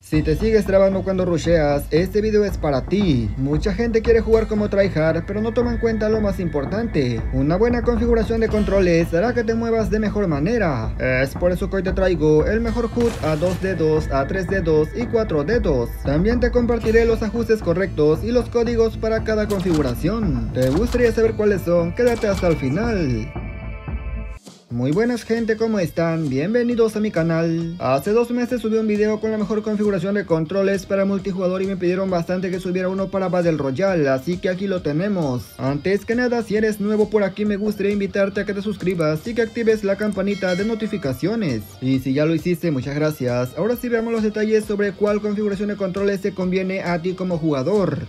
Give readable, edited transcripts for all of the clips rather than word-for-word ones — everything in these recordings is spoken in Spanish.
Si te sigues trabando cuando rusheas, este video es para ti. Mucha gente quiere jugar como tryhard, pero no toma en cuenta lo más importante. Una buena configuración de controles hará que te muevas de mejor manera. Es por eso que hoy te traigo el mejor HUD a 2 dedos, a 3 dedos y 4 dedos. También te compartiré los ajustes correctos y los códigos para cada configuración. ¿Te gustaría saber cuáles son? Quédate hasta el final. Muy buenas gente, ¿cómo están? Bienvenidos a mi canal. Hace 2 meses subí un video con la mejor configuración de controles para multijugador y me pidieron bastante que subiera uno para Battle Royale, así que aquí lo tenemos. Antes que nada, si eres nuevo por aquí, me gustaría invitarte a que te suscribas y que actives la campanita de notificaciones. Y si ya lo hiciste, muchas gracias. Ahora sí veamos los detalles sobre cuál configuración de controles te conviene a ti como jugador.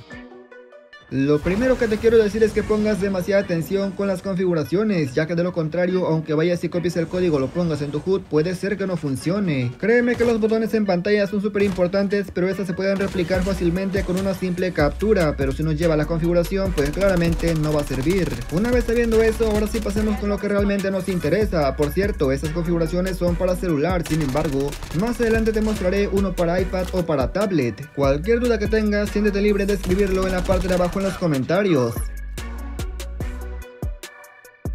Lo primero que te quiero decir es que pongas demasiada atención con las configuraciones, ya que de lo contrario, aunque vayas y copies el código lo pongas en tu HUD, puede ser que no funcione. Créeme que los botones en pantalla son súper importantes, pero estas se pueden replicar fácilmente con una simple captura, pero si nos lleva a la configuración, pues claramente no va a servir. Una vez sabiendo eso, ahora sí pasemos con lo que realmente nos interesa. Por cierto, estas configuraciones son para celular, sin embargo, más adelante te mostraré uno para iPad o para tablet. Cualquier duda que tengas, siéntete libre de escribirlo en la parte de abajo en los comentarios.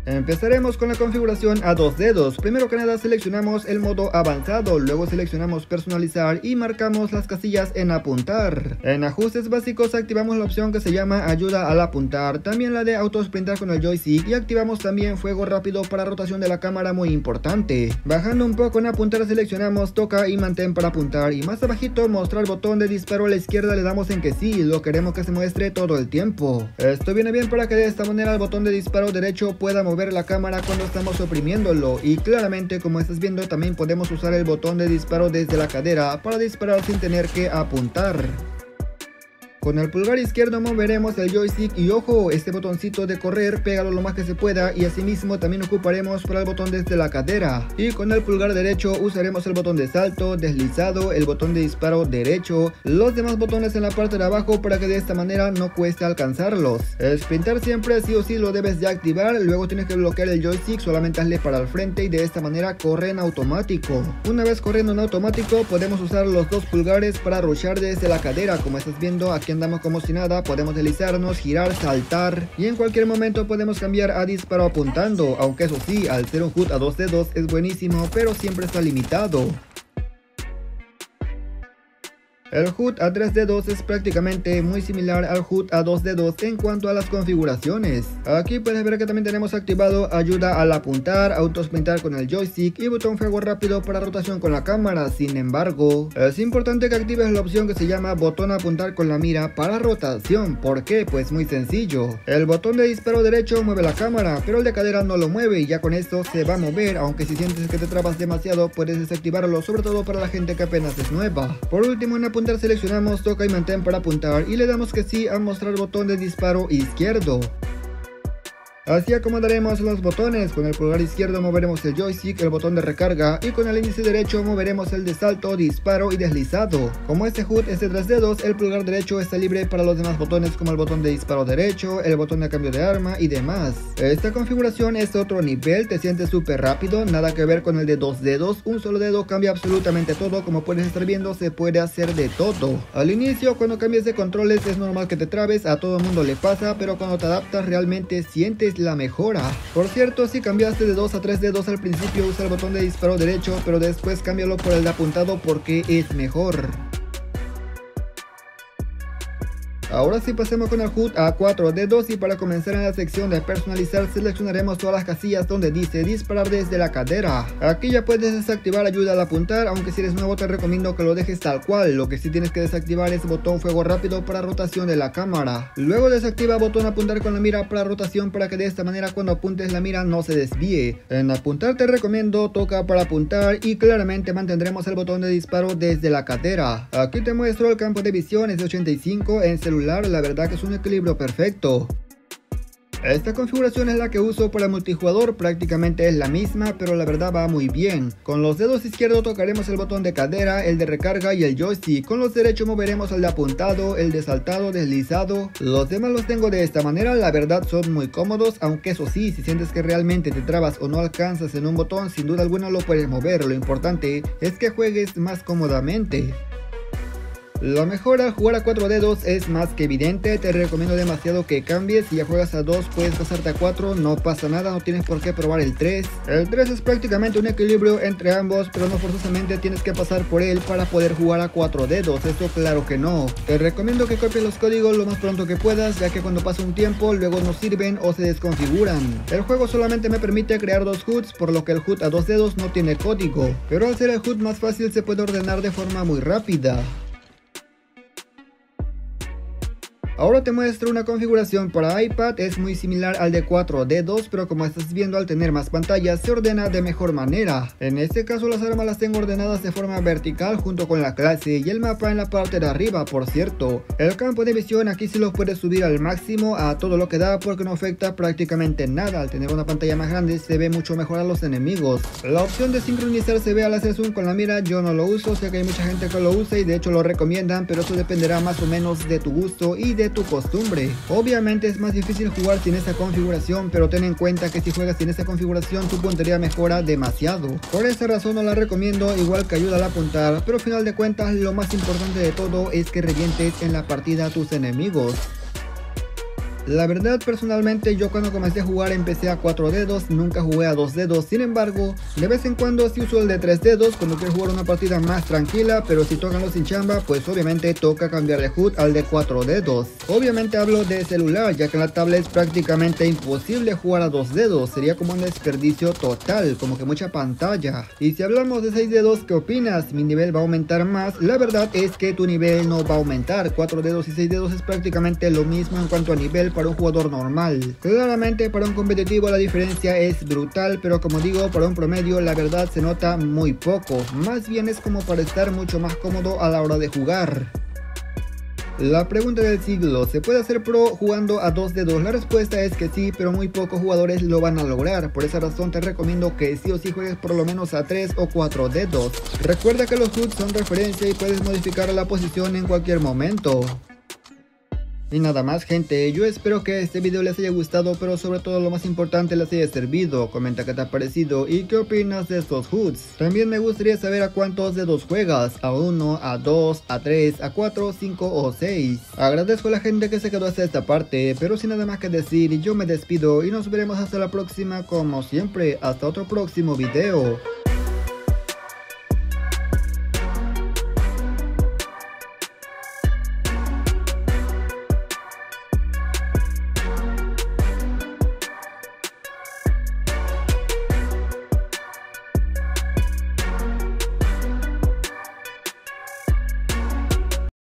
Empezaremos con la configuración a 2 dedos. Primero que nada seleccionamos el modo avanzado, luego seleccionamos personalizar y marcamos las casillas en apuntar. En ajustes básicos activamos la opción que se llama ayuda al apuntar, también la de autosprintar con el joystick y activamos también fuego rápido para rotación de la cámara, muy importante. Bajando un poco en apuntar seleccionamos toca y mantén para apuntar y más abajito mostrar botón de disparo a la izquierda le damos en que sí, lo queremos que se muestre todo el tiempo. Esto viene bien para que de esta manera el botón de disparo derecho pueda mover la cámara cuando estamos oprimiéndolo y claramente, como estás viendo, también podemos usar el botón de disparo desde la cadera para disparar sin tener que apuntar. Con el pulgar izquierdo moveremos el joystick y ojo, este botoncito de correr pégalo lo más que se pueda y asimismo también ocuparemos para el botón desde la cadera. Y con el pulgar derecho usaremos el botón de salto, deslizado, el botón de disparo derecho, los demás botones en la parte de abajo para que de esta manera no cueste alcanzarlos. Sprintar siempre sí o sí lo debes de activar, luego tienes que bloquear el joystick, solamente hazle para el frente y de esta manera corre en automático. Una vez corriendo en automático podemos usar los 2 pulgares para rushar desde la cadera, como estás viendo aquí andamos como si nada, podemos deslizarnos, girar, saltar y en cualquier momento podemos cambiar a disparo apuntando, aunque eso sí, al ser un HUD a 2 dedos es buenísimo, pero siempre está limitado. El HUD a 3 dedos es prácticamente muy similar al HUD a 2 dedos en cuanto a las configuraciones. Aquí puedes ver que también tenemos activado ayuda al apuntar, autosprintar con el joystick y botón fuego rápido para rotación con la cámara. Sin embargo, es importante que actives la opción que se llama botón apuntar con la mira para rotación. ¿Por qué? Pues muy sencillo. El botón de disparo derecho mueve la cámara, pero el de cadera no lo mueve y ya con esto se va a mover, aunque si sientes que te trabas demasiado puedes desactivarlo, sobre todo para la gente que apenas es nueva. Por último, en apuntar seleccionamos toca y mantén para apuntar y le damos que sí a mostrar botón de disparo izquierdo. Así acomodaremos los botones. Con el pulgar izquierdo moveremos el joystick, el botón de recarga y con el índice derecho moveremos el de salto, disparo y deslizado. Como este HUD es de 3 dedos, el pulgar derecho está libre para los demás botones como el botón de disparo derecho, el botón de cambio de arma y demás. Esta configuración es otro nivel, te sientes súper rápido, nada que ver con el de 2 dedos, un solo dedo cambia absolutamente todo, como puedes estar viendo se puede hacer de todo. Al inicio cuando cambias de controles es normal que te trabes, a todo el mundo le pasa, pero cuando te adaptas realmente sientes la mejora. Por cierto, si cambiaste de 2 a 3 dedos al principio usa el botón de disparo derecho, pero después cámbialo por el de apuntado porque es mejor. Ahora sí pasemos con el HUD a 4 dedos y para comenzar en la sección de personalizar seleccionaremos todas las casillas donde dice disparar desde la cadera. Aquí ya puedes desactivar ayuda al apuntar, aunque si eres nuevo te recomiendo que lo dejes tal cual. Lo que sí tienes que desactivar es botón fuego rápido para rotación de la cámara. Luego desactiva botón apuntar con la mira para rotación para que de esta manera cuando apuntes la mira no se desvíe. En apuntar te recomiendo toca para apuntar y claramente mantendremos el botón de disparo desde la cadera. Aquí te muestro el campo de visión, es de 85 en celular. La verdad que es un equilibrio perfecto. Esta configuración es la que uso para multijugador, prácticamente es la misma, pero la verdad va muy bien. Con los dedos izquierdos tocaremos el botón de cadera, el de recarga y el joystick. Con los derechos moveremos el de apuntado, el de saltado, deslizado. Los demás los tengo de esta manera, la verdad son muy cómodos, aunque eso sí, si sientes que realmente te trabas o no alcanzas en un botón, sin duda alguna lo puedes mover. Lo importante es que juegues más cómodamente. La mejora al jugar a 4 dedos es más que evidente, te recomiendo demasiado que cambies. Si ya juegas a 2 puedes pasarte a 4, no pasa nada, no tienes por qué probar el 3. El 3 es prácticamente un equilibrio entre ambos, pero no forzosamente tienes que pasar por él para poder jugar a 4 dedos, eso claro que no. Te recomiendo que copies los códigos lo más pronto que puedas, ya que cuando pasa un tiempo luego no sirven o se desconfiguran. El juego solamente me permite crear 2 HUDs, por lo que el HUD a 2 dedos no tiene código, pero al ser el HUD más fácil se puede ordenar de forma muy rápida. Ahora te muestro una configuración para iPad, es muy similar al de 4 dedos, pero como estás viendo al tener más pantallas se ordena de mejor manera. En este caso las armas las tengo ordenadas de forma vertical junto con la clase y el mapa en la parte de arriba, por cierto. El campo de visión aquí sí lo puedes subir al máximo a todo lo que da porque no afecta prácticamente nada. Al tener una pantalla más grande se ve mucho mejor a los enemigos. La opción de sincronizar se ve al hacer zoom con la mira, yo no lo uso, sé que hay mucha gente que lo usa y de hecho lo recomiendan, pero eso dependerá más o menos de tu gusto y de tu costumbre. Obviamente es más difícil jugar sin esa configuración, pero ten en cuenta que si juegas sin esa configuración tu puntería mejora demasiado. Por esa razón no la recomiendo, igual que ayuda al apuntar, pero al final de cuentas lo más importante de todo es que revientes en la partida a tus enemigos. La verdad, personalmente yo cuando comencé a jugar empecé a 4 dedos, nunca jugué a 2 dedos, sin embargo, de vez en cuando sí uso el de 3 dedos cuando quiero jugar una partida más tranquila, pero si tocan los sin chamba, pues obviamente toca cambiar de HUD al de 4 dedos. Obviamente hablo de celular, ya que en la tablet es prácticamente imposible jugar a 2 dedos, sería como un desperdicio total, como que mucha pantalla. Y si hablamos de 6 dedos, ¿qué opinas? ¿Mi nivel va a aumentar más? La verdad es que tu nivel no va a aumentar, 4 dedos y 6 dedos es prácticamente lo mismo en cuanto a nivel para un jugador normal. Claramente para un competitivo la diferencia es brutal, pero como digo, para un promedio la verdad se nota muy poco, más bien es como para estar mucho más cómodo a la hora de jugar. La pregunta del siglo, ¿se puede hacer pro jugando a 2 dedos? La respuesta es que sí, pero muy pocos jugadores lo van a lograr. Por esa razón te recomiendo que sí o sí juegues por lo menos a 3 o 4 dedos. Recuerda que los HUDs son referencia y puedes modificar la posición en cualquier momento. Y nada más, gente, yo espero que este video les haya gustado, pero sobre todo lo más importante les haya servido. Comenta qué te ha parecido y qué opinas de estos HUDs. También me gustaría saber a cuántos dedos juegas, a 1, a 2, a 3, a 4, 5 o 6. Agradezco a la gente que se quedó hasta esta parte, pero sin nada más que decir, yo me despido y nos veremos hasta la próxima como siempre, hasta otro próximo video.